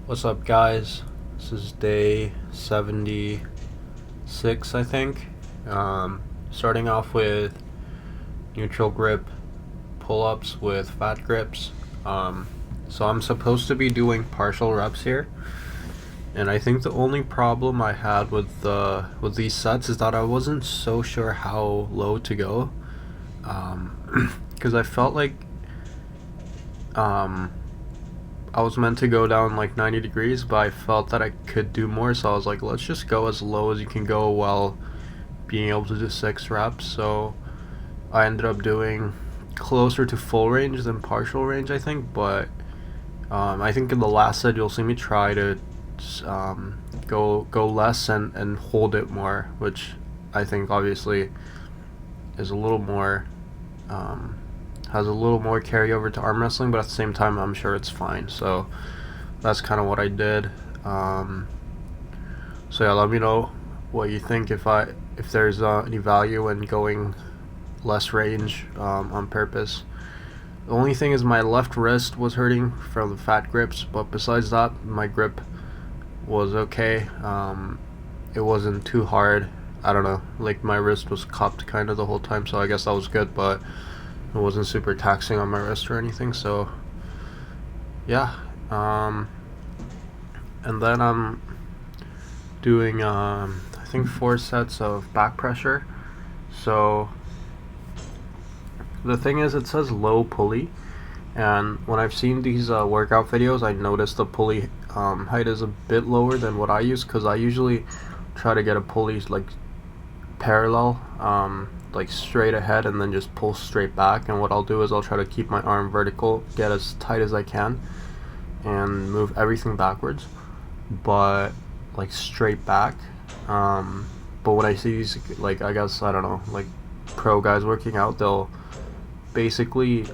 What's up, guys? This is day 76, I think. Starting off with neutral grip pull-ups with fat grips. So I'm supposed to be doing partial reps here, and I think the only problem I had with these sets is that I wasn't so sure how low to go, because I felt like I was meant to go down like 90 degrees, but I felt that I could do more, so I was like, let's just go as low as you can go while being able to do 6 reps. So I ended up doing closer to full range than partial range, I think, but I think in the last set you'll see me try to go less and hold it more, which I think obviously is a little more has a little more carryover to arm wrestling, but at the same time I'm sure it's fine. So that's kind of what I did. So yeah, let me know what you think, if there's any value in going less range on purpose. The only thing is my left wrist was hurting from the fat grips, but besides that my grip was okay. It wasn't too hard. I don't know, like my wrist was cupped kind of the whole time, so I guess that was good, but it wasn't super taxing on my wrist or anything. So yeah, and then I'm doing I think 4 sets of back pressure. So the thing is, it says low pulley, and when I've seen these workout videos, I noticed the pulley height is a bit lower than what I use, because I usually try to get a pulley like parallel, like straight ahead, and then just pull straight back. And what I'll do is I'll try to keep my arm vertical, get as tight as I can, and move everything backwards, but like straight back. But when I see these, like, I guess, I don't know, like pro guys working out, they'll basically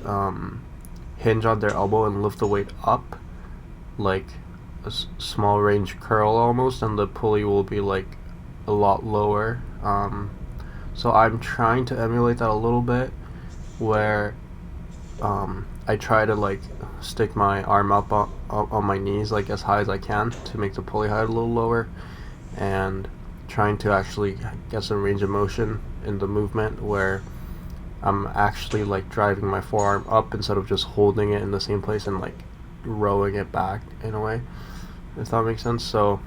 hinge on their elbow and lift the weight up like a small range curl almost, and the pulley will be like a lot lower. So I'm trying to emulate that a little bit, where I try to like stick my arm up on my knees like as high as I can to make the pulley height a little lower, and trying to actually get some range of motion in the movement where I'm actually like driving my forearm up instead of just holding it in the same place and like rowing it back in a way, if that makes sense. So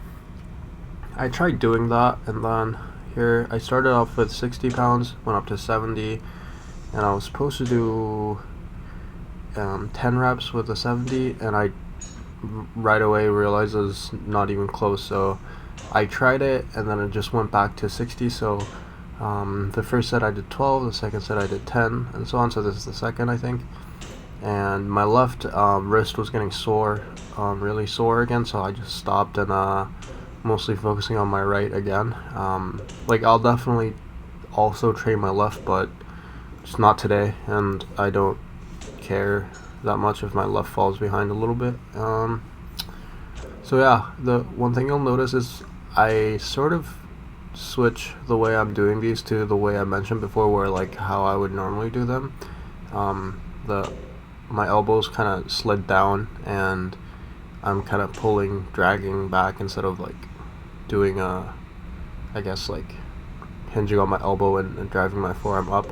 I tried doing that, and then here I started off with 60 pounds, went up to 70, and I was supposed to do 10 reps with the 70, and I right away realized it was not even close, so I tried it, and then it just went back to 60. So the first set I did 12, the second set I did 10, and so on. So this is the second, I think, and my left wrist was getting sore, really sore again, so I just stopped and mostly focusing on my right again. Like, I'll definitely also train my left, but just not today, and I don't care that much if my left falls behind a little bit. So yeah, the one thing you'll notice is I sort of switch the way I'm doing these to the way I mentioned before, where like how I would normally do them. My elbows kind of slid down, and I'm kind of dragging back instead of like doing I guess like hinging on my elbow and driving my forearm up,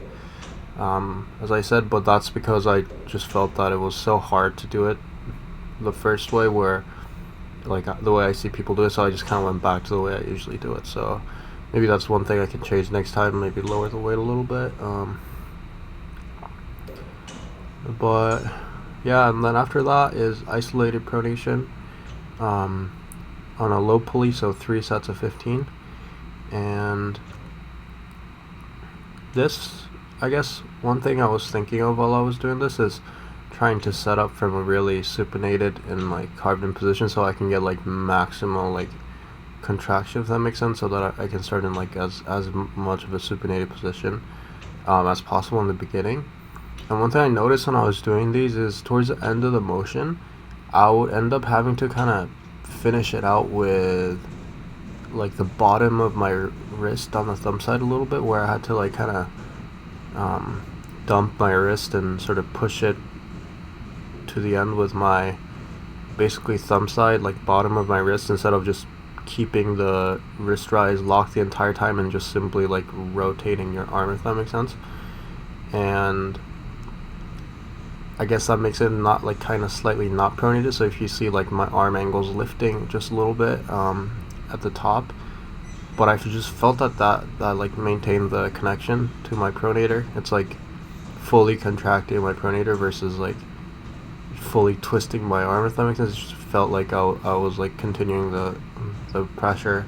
as I said. But that's because I just felt that it was so hard to do it the first way, where like the way I see people do it, so I just kind of went back to the way I usually do it. So maybe that's one thing I can change next time, maybe lower the weight a little bit. But yeah, and then after that is isolated pronation on a low pulley, so 3 sets of 15. And this, I guess one thing I was thinking of while I was doing this is trying to set up from a really supinated and like carved in position, so I can get like maximal like contraction, if that makes sense, so that I can start in like as much of a supinated position as possible in the beginning. And one thing I noticed when I was doing these is towards the end of the motion, I would end up having to kind of finish it out with like the bottom of my wrist on the thumb side a little bit, where I had to like kind of dump my wrist and sort of push it to the end with my basically thumb side, like bottom of my wrist, instead of just keeping the wrist rise locked the entire time and just simply like rotating your arm, if that makes sense. And I guess that makes it not like kind of slightly not pronated. So if you see like my arm angles lifting just a little bit at the top, but I just felt that like maintained the connection to my pronator. It's like fully contracting my pronator versus like fully twisting my arm, if that makes sense. It just felt like I was like continuing the pressure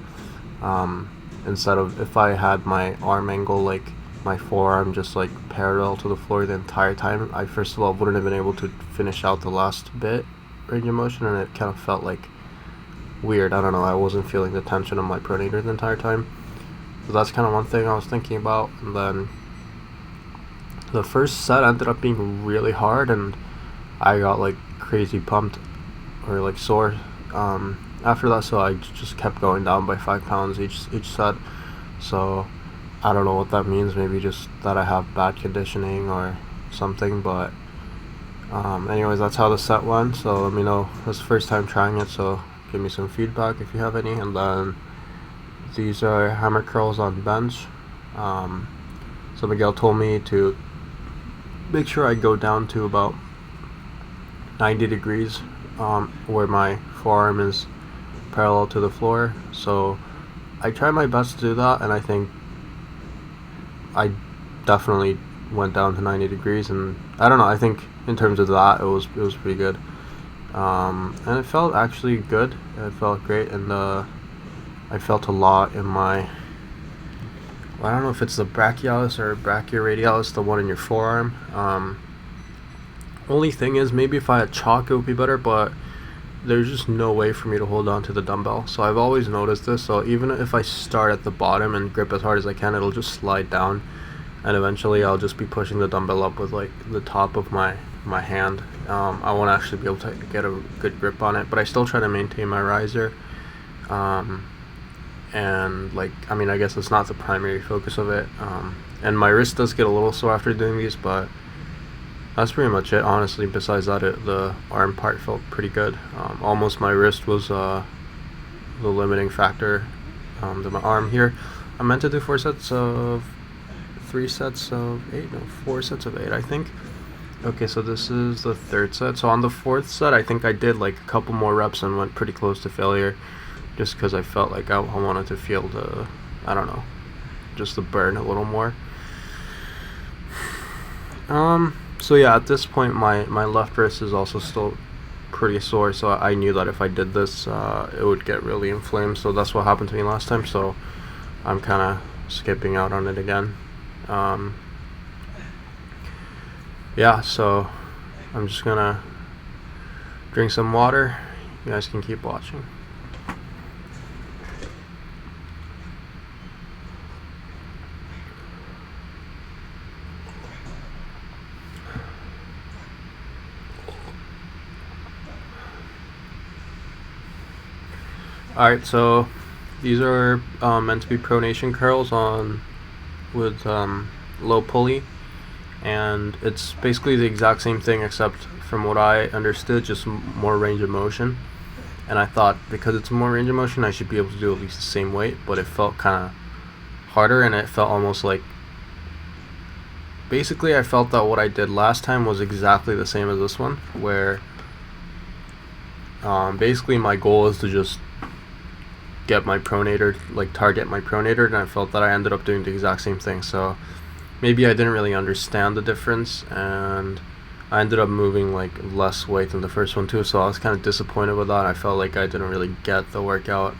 instead of if I had my arm angle, like my forearm just like parallel to the floor the entire time, I first of all wouldn't have been able to finish out the last bit range of motion, and it kind of felt like weird. I don't know, I wasn't feeling the tension of my pronator the entire time. So that's kind of one thing I was thinking about. And then the first set ended up being really hard, and I got like crazy pumped or like sore after that, so I just kept going down by 5 pounds each set. So I don't know what that means, maybe just that I have bad conditioning or something, but anyways, that's how the set went. So let me know, this is the first time trying it, so give me some feedback if you have any. And then these are hammer curls on bench. So Miguel told me to make sure I go down to about 90 degrees where my forearm is parallel to the floor. So I tried my best to do that, and I think I definitely went down to 90 degrees, and I don't know, I think in terms of that it was pretty good, and it felt actually good. It felt great, and I felt a lot in my, I don't know if it's the brachialis or brachioradialis, the one in your forearm. Only thing is, maybe if I had chalk it would be better, but there's just no way for me to hold on to the dumbbell. So I've always noticed this, so even if I start at the bottom and grip as hard as I can, it'll just slide down, and eventually I'll just be pushing the dumbbell up with like the top of my hand. I won't actually be able to get a good grip on it, but I still try to maintain my riser. And like, I mean, I guess it's not the primary focus of it. And my wrist does get a little sore after doing these, but that's pretty much it, honestly. Besides that, the arm part felt pretty good. Almost my wrist was the limiting factor to my arm here. I meant to do 4 sets of 8, no, 4 sets of 8, I think. Okay, so this is the 3rd set. So on the 4th set, I think I did like a couple more reps and went pretty close to failure, just because I felt like I wanted to feel the, I don't know, just the burn a little more. So yeah, at this point my left wrist is also still pretty sore, so I knew that if I did this it would get really inflamed. So that's what happened to me last time, so I'm kind of skipping out on it again. Yeah, so I'm just gonna drink some water. You guys can keep watching. Alright, so these are meant to be pronation curls with low pulley, and it's basically the exact same thing, except from what I understood, just more range of motion. And I thought because it's more range of motion, I should be able to do at least the same weight, but it felt kind of harder, and it felt almost like, basically I felt that what I did last time was exactly the same as this one, where basically my goal is to just get my pronator, like target my pronator, and I felt that I ended up doing the exact same thing. So maybe I didn't really understand the difference, and I ended up moving like less weight than the first one too, so I was kind of disappointed with that. I felt like I didn't really get the workout.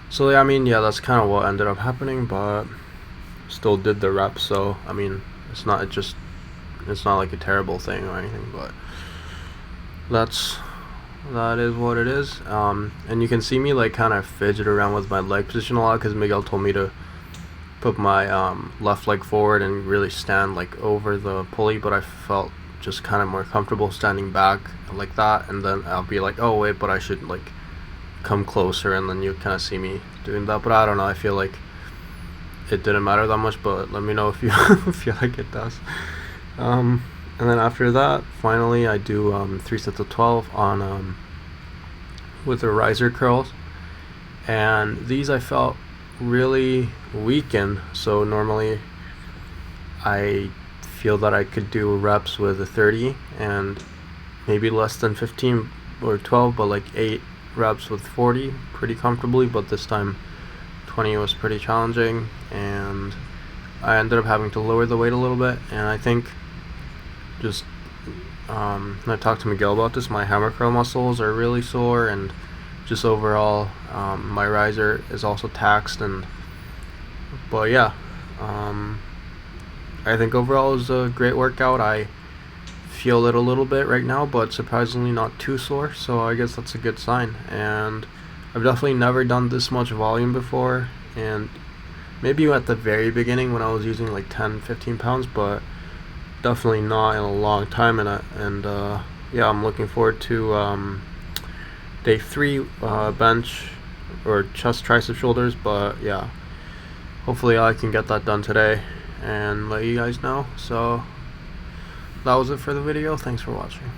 So yeah, I mean, yeah, that's kind of what ended up happening, but still did the reps. So I mean, it's not like a terrible thing or anything, but that is what it is. And you can see me like kind of fidget around with my leg position a lot, because Miguel told me to put my left leg forward and really stand like over the pulley, but I felt just kind of more comfortable standing back like that, and then I'll be like, oh wait, but I should like come closer, and then you kind of see me doing that. But I don't know, I feel like it didn't matter that much, but let me know if you feel like it does. And And then after that, finally I do 3 sets of 12 on with the riser curls, and these I felt really weak in. So normally I feel that I could do reps with a 30 and maybe less than 15 or 12, but like 8 reps with 40 pretty comfortably. But this time 20 was pretty challenging, and I ended up having to lower the weight a little bit. And I think just I talked to Miguel about this, my hammer curl muscles are really sore, and just overall my riser is also taxed. But yeah, I think overall it was a great workout. I feel it a little bit right now, but surprisingly not too sore, so I guess that's a good sign. And I've definitely never done this much volume before, and maybe at the very beginning when I was using like 10-15 pounds, but definitely not in a long time. And yeah, I'm looking forward to day 3 bench or chest, tricep, shoulders. But yeah, hopefully I can get that done today and let you guys know. So that was it for the video. Thanks for watching.